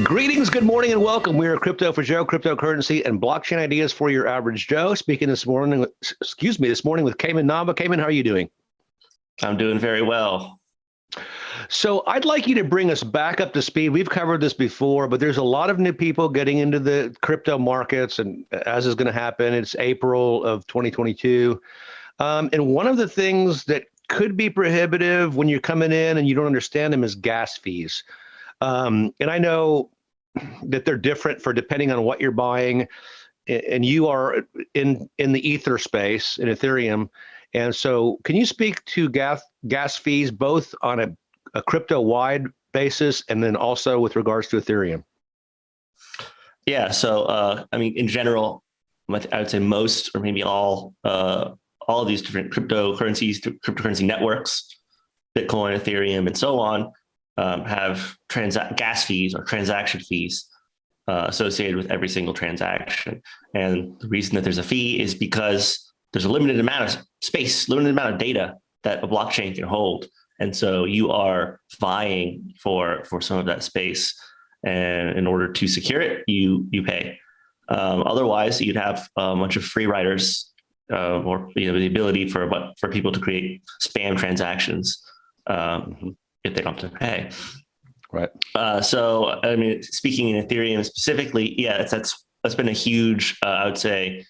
Greetings, good morning, and welcome. We are Crypto for Joe, cryptocurrency and blockchain ideas for your average Joe. Speaking this morning, this morning with Cayman Nava. Cayman, how are you doing? I'm doing very well. So I'd like you to bring us back up to speed. We've covered this before, but there's a lot of new people getting into the crypto markets, and as is going to happen, it's April of 2022. And one of the things that could be prohibitive when you're coming in and you don't understand them is gas fees. And I know that they're different for depending on what you're buying, and you are in the Ether space in Ethereum. And so can you speak to gas fees both on a crypto-wide basis and then also with regards to Ethereum? Yeah, so I mean, in general, I would say most or maybe all of these different cryptocurrency networks, Bitcoin, Ethereum, and so on, have gas fees or transaction fees associated with every single transaction. And the reason that there's a fee is because there's a limited amount of space, limited amount of data that a blockchain can hold. And so you are vying for some of that space. And in order to secure it, you pay. Otherwise, you'd have a bunch of free riders or the ability for people to create spam transactions if they don't have to pay. Right. So, I mean, speaking in Ethereum specifically, yeah, that's been a huge, I would say,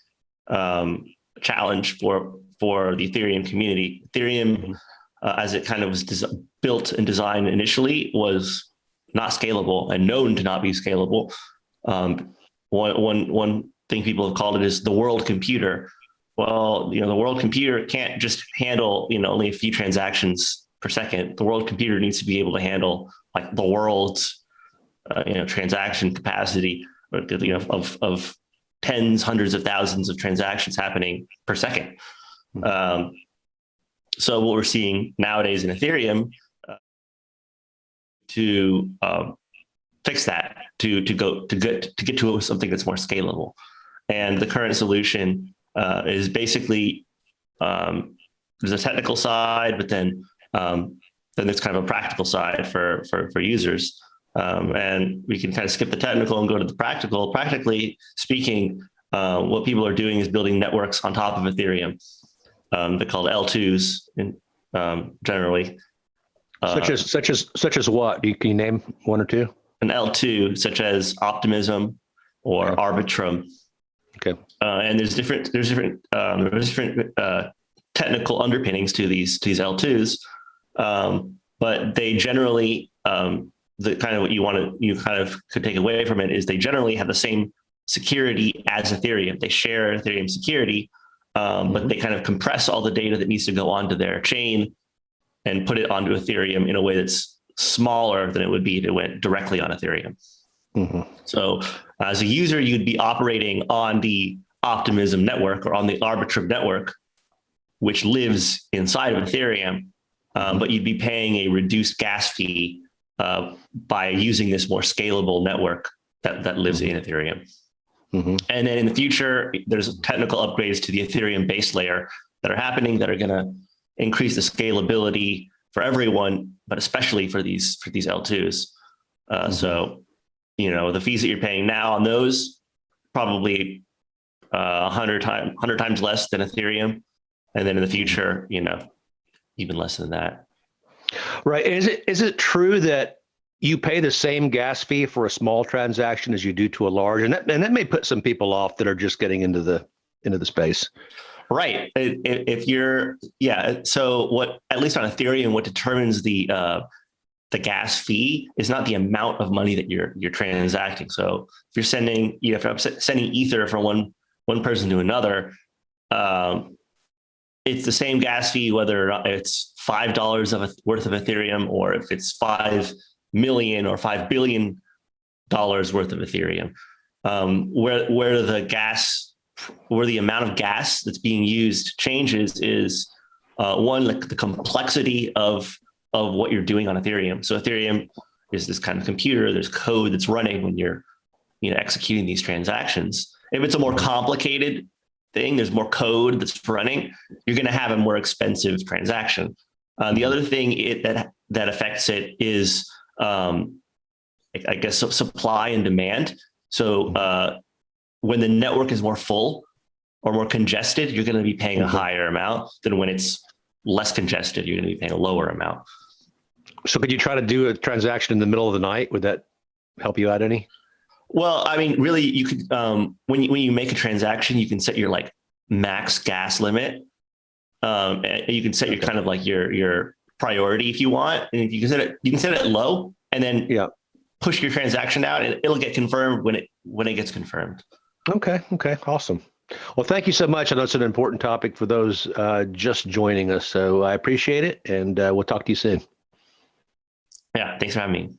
challenge for the Ethereum community. Ethereum, as it kind of was built and designed initially, was not scalable and known to not be scalable. One thing people have called it is the world computer. Well, the world computer can't just handle only a few transactions per second. The world computer needs to be able to handle like the world's transaction capacity of tens, hundreds of thousands of transactions happening per second. So what we're seeing nowadays in Ethereum to fix that, to get to something that's more scalable, and the current solution is basically there's a technical side, but then there's kind of a practical side for users. And we can kind of skip the technical and go to the practical. Practically speaking, what people are doing is building networks on top of Ethereum. They're called L2s generally. Such as what? Can you name one or two? An L2, such as Optimism or Arbitrum. Okay. And there's different technical underpinnings to these L2s, but they generally the kind of what you kind of could take away from it is they generally have the same security as Ethereum. They share Ethereum security, but they kind of compress all the data that needs to go onto their chain and put it onto Ethereum in a way that's smaller than it would be if it went directly on Ethereum. So as a user, you'd be operating on the Optimism network or on the Arbitrum network, which lives inside of Ethereum, but you'd be paying a reduced gas fee by using this more scalable network that lives in Ethereum. And then in the future, there's technical upgrades to the Ethereum base layer that are happening that are going to increase the scalability for everyone, but especially for these L2s. So, the fees that you're paying now on those probably 100 times less than Ethereum, and then in the future, even less than that. Right. Is it true that you pay the same gas fee for a small transaction as you do to a large, and that may put some people off that are just getting into the space? Right. So what, at least on Ethereum, what determines the gas fee is not the amount of money that you're transacting. So if you're sending ether from one person to another, it's the same gas fee whether or not it's $5 worth of Ethereum or if it's 5 million or $5 billion worth of Ethereum. Where the amount of gas that's being used changes is one, like the complexity of what you're doing on Ethereum. So Ethereum is this kind of computer. There's code that's running when you're executing these transactions. If it's a more complicated thing, there's more code that's running, you're going to have a more expensive transaction. The other thing that affects it is I guess, supply and demand. So when the network is more full or more congested, you're going to be paying a higher amount than when it's less congested. You're going to be paying a lower amount. So could you try to do a transaction in the middle of the night? Would that help you out any? Well, I mean, really, you could when you make a transaction, you can set your like max gas limit. And you can set your kind of like your priority if you want, and you can set it low, and then push your transaction out, and it'll get confirmed when it gets confirmed. Okay. Awesome. Well, thank you so much. I know it's an important topic for those just joining us, so I appreciate it, and we'll talk to you soon. Yeah, thanks for having me.